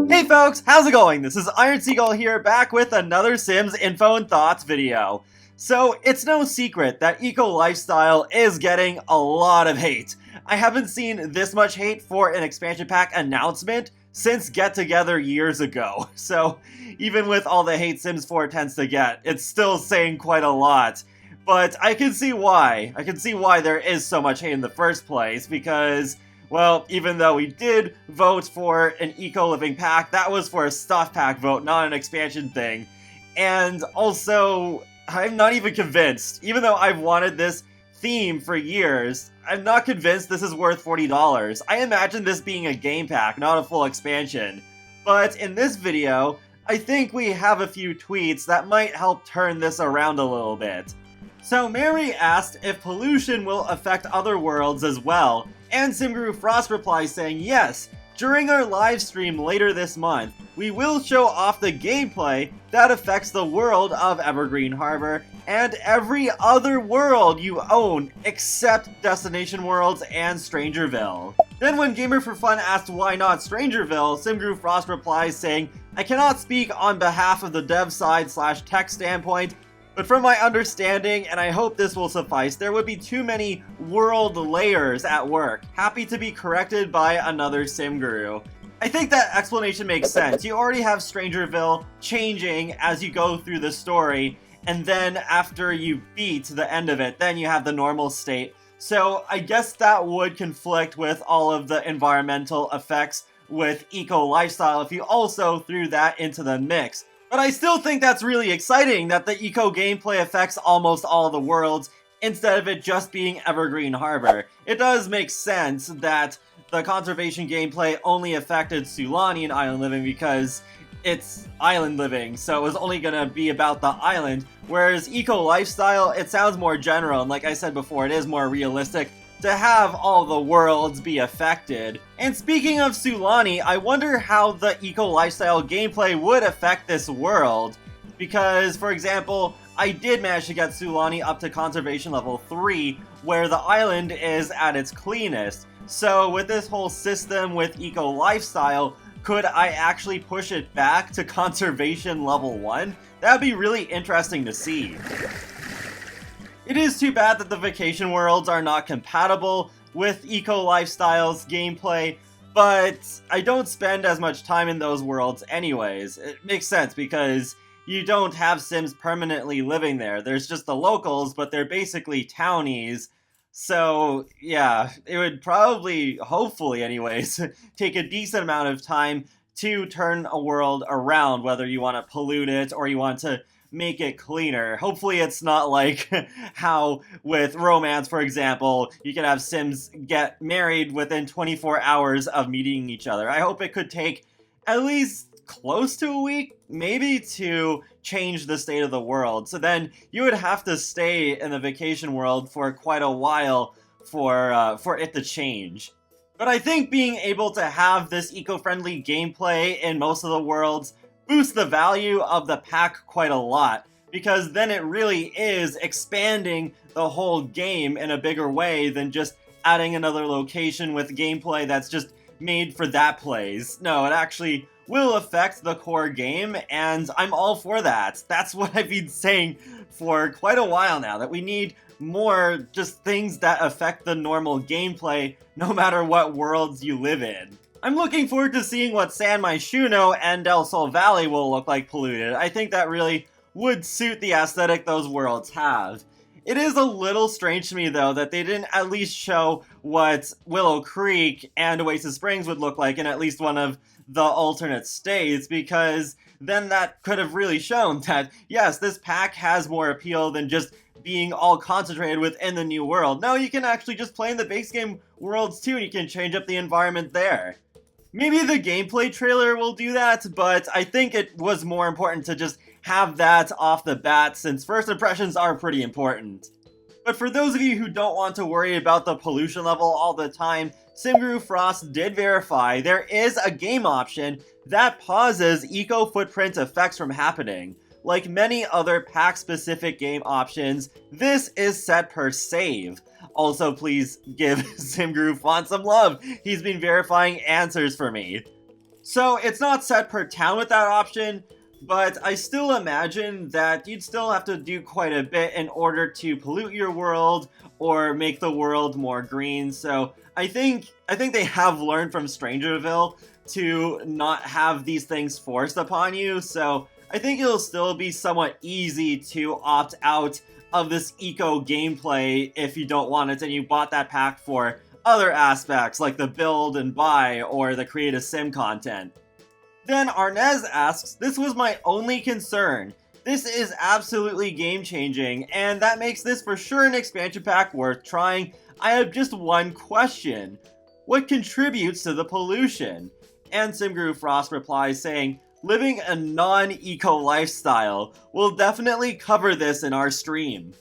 Hey folks, how's it going? This is Iron Seagull here, back with another Sims Info and Thoughts video. So, it's no secret that Eco Lifestyle is getting a lot of hate. I haven't seen this much hate for an expansion pack announcement since Get Together years ago. So, even with all the hate Sims 4 tends to get, it's still saying quite a lot. But I can see why. I can see why there is so much hate in the first place, because, well, even though we did vote for an eco-living pack, that was for a stuff pack vote, not an expansion thing. And also, I'm not even convinced. Even though I've wanted this theme for years, I'm not convinced this is worth $40. I imagine this being a game pack, not a full expansion. But in this video, I think we have a few tweets that might help turn this around a little bit. So Mary asked if pollution will affect other worlds as well, and Simguru Frost replies saying yes, during our live stream later this month, we will show off the gameplay that affects the world of Evergreen Harbor and every other world you own except Destination Worlds and Strangerville. Then when Gamer for Fun asked why not Strangerville, Simguru Frost replies saying, I cannot speak on behalf of the dev side / tech standpoint, but from my understanding, and I hope this will suffice, there would be too many world layers at work. Happy to be corrected by another sim guru. I think that explanation makes sense. You already have Strangerville changing as you go through the story, and then after you beat the end of it, then you have the normal state. So I guess that would conflict with all of the environmental effects with Eco Lifestyle if you also threw that into the mix. But I still think that's really exciting that the eco gameplay affects almost all the worlds instead of it just being Evergreen Harbor. It does make sense that the conservation gameplay only affected Sulani and Island Living because it's Island Living, so it was only gonna be about the island, whereas Eco Lifestyle, it sounds more general, and like I said before, it is more realistic to have all the worlds be affected. And speaking of Sulani, I wonder how the Eco Lifestyle gameplay would affect this world. Because, for example, I did manage to get Sulani up to Conservation Level 3, where the island is at its cleanest. So with this whole system with Eco Lifestyle, could I actually push it back to Conservation Level 1? That would be really interesting to see. It is too bad that the vacation worlds are not compatible with Eco Lifestyle's gameplay, but I don't spend as much time in those worlds anyways. It makes sense because you don't have Sims permanently living there. There's just the locals, but they're basically townies. So yeah, it would probably, hopefully anyways, take a decent amount of time to turn a world around, whether you want to pollute it or you want to make it cleaner. Hopefully it's not like how with romance, for example, you can have Sims get married within 24 hours of meeting each other. I hope it could take at least close to a week, maybe, to change the state of the world. So then you would have to stay in the vacation world for quite a while for it to change. But I think being able to have this eco-friendly gameplay in most of the worlds boosts the value of the pack quite a lot, because then it really is expanding the whole game in a bigger way than just adding another location with gameplay that's just made for that place. No, it actually will affect the core game, and I'm all for that. That's what I've been saying for quite a while now, that we need more just things that affect the normal gameplay no matter what worlds you live in. I'm looking forward to seeing what San Myshuno and Del Sol Valley will look like polluted. I think that really would suit the aesthetic those worlds have. It is a little strange to me, though, that they didn't at least show what Willow Creek and Oasis Springs would look like in at least one of the alternate states, because then that could have really shown that, yes, this pack has more appeal than just being all concentrated within the new world. No, you can actually just play in the base game worlds too, and you can change up the environment there. Maybe the gameplay trailer will do that, but I think it was more important to just have that off the bat, since first impressions are pretty important. But for those of you who don't want to worry about the pollution level all the time, Simguru Frost did verify there is a game option that pauses eco-footprint effects from happening. Like many other pack-specific game options, this is set per save. Also, please give Simguru Font some love. He's been verifying answers for me. So it's not set per town with that option, but I still imagine that you'd still have to do quite a bit in order to pollute your world or make the world more green. So I think they have learned from Strangerville to not have these things forced upon you. So I think it'll still be somewhat easy to opt out of this eco gameplay if you don't want it and you bought that pack for other aspects like the build and buy or the create a sim content. Then Arnez asks, this was my only concern. This is absolutely game changing, and that makes this for sure an expansion pack worth trying. I have just one question. What contributes to the pollution? And Simguru Frost replies saying, living a non-eco lifestyle. We'll definitely cover this in our stream.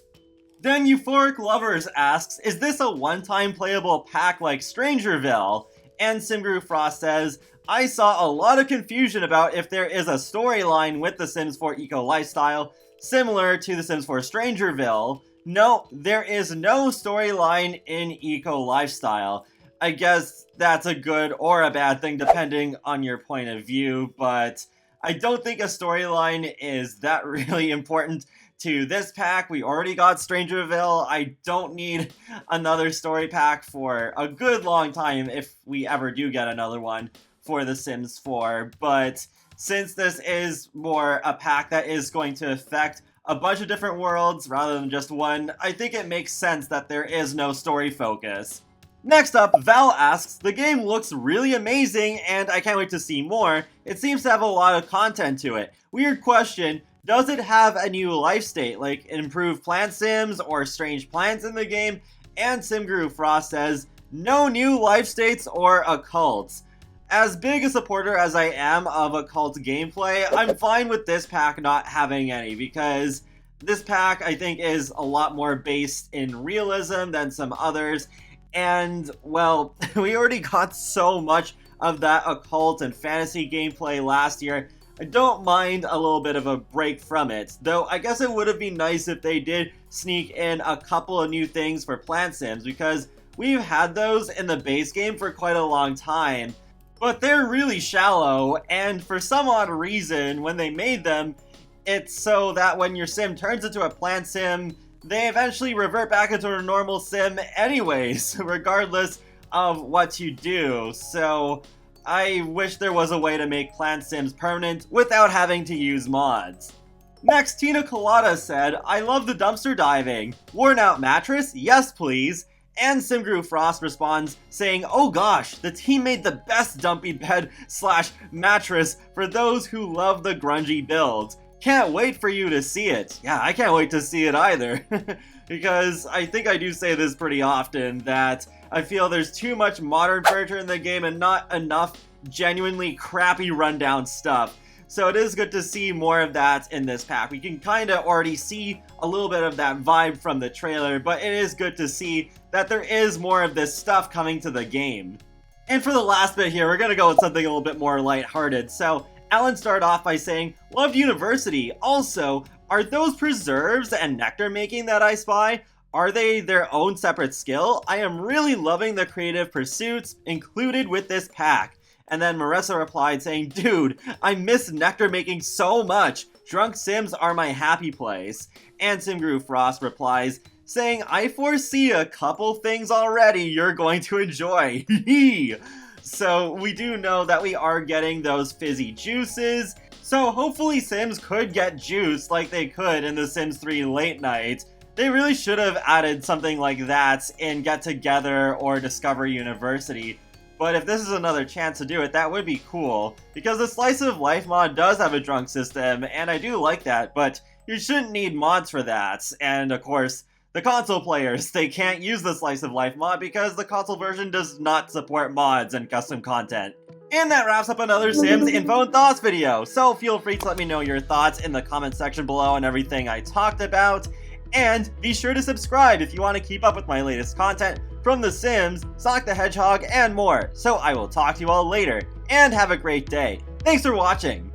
Then Euphoric Lovers asks, is this a one-time playable pack like Strangerville? And Simguru Frost says, I saw a lot of confusion about if there is a storyline with The Sims 4 Eco Lifestyle, similar to The Sims 4 Strangerville. No, there is no storyline in Eco Lifestyle. I guess that's a good or a bad thing depending on your point of view, but I don't think a storyline is that really important to this pack. We already got Strangerville. I don't need another story pack for a good long time if we ever do get another one for The Sims 4, but since this is more a pack that is going to affect a bunch of different worlds rather than just one, I think it makes sense that there is no story focus. Next up, Val asks, the game looks really amazing and I can't wait to see more. It seems to have a lot of content to it. Weird question, does it have a new life state, like improved plant sims or strange plants in the game? And Simguru Frost says, no new life states or occults. As big a supporter as I am of occult gameplay, I'm fine with this pack not having any, because this pack I think is a lot more based in realism than some others, and well, we already got so much of that occult and fantasy gameplay last year. I don't mind a little bit of a break from it, though I guess it would have been nice if they did sneak in a couple of new things for plant sims, because we've had those in the base game for quite a long time. But they're really shallow, and for some odd reason, when they made them, it's so that when your sim turns into a plant sim, they eventually revert back into a normal sim anyways, regardless of what you do. So I wish there was a way to make plant sims permanent without having to use mods. Next, Tina Colada said, I love the dumpster diving. Worn out mattress? Yes please. And Simguru Frost responds saying, oh gosh, the team made the best dumpy bed / mattress for those who love the grungy builds. Can't wait for you to see it. Yeah, I can't wait to see it either. Because I think I do say this pretty often, that I feel there's too much modern furniture in the game and not enough genuinely crappy rundown stuff. So it is good to see more of that in this pack. We can kind of already see a little bit of that vibe from the trailer, but it is good to see that there is more of this stuff coming to the game. And for the last bit here, we're going to go with something a little bit more lighthearted. So Alan started off by saying, loved University. Also, are those preserves and nectar making that I spy? Are they their own separate skill? I am really loving the creative pursuits included with this pack. And then Marissa replied saying, dude, I miss nectar making so much. Drunk Sims are my happy place. And Simguru Frost replies saying, I foresee a couple things already you're going to enjoy. So we do know that we are getting those fizzy juices. So hopefully Sims could get juice like they could in The Sims 3 Late Night. They really should have added something like that in Get Together or Discover University. But if this is another chance to do it, that would be cool. Because the Slice of Life mod does have a drunk system, and I do like that, but you shouldn't need mods for that. And of course, the console players, they can't use the Slice of Life mod because the console version does not support mods and custom content. And that wraps up another Sims Info and Thoughts video. So feel free to let me know your thoughts in the comment section below on everything I talked about. And be sure to subscribe if you want to keep up with my latest content from The Sims, Sonic the Hedgehog, and more. So I will talk to you all later, and have a great day. Thanks for watching!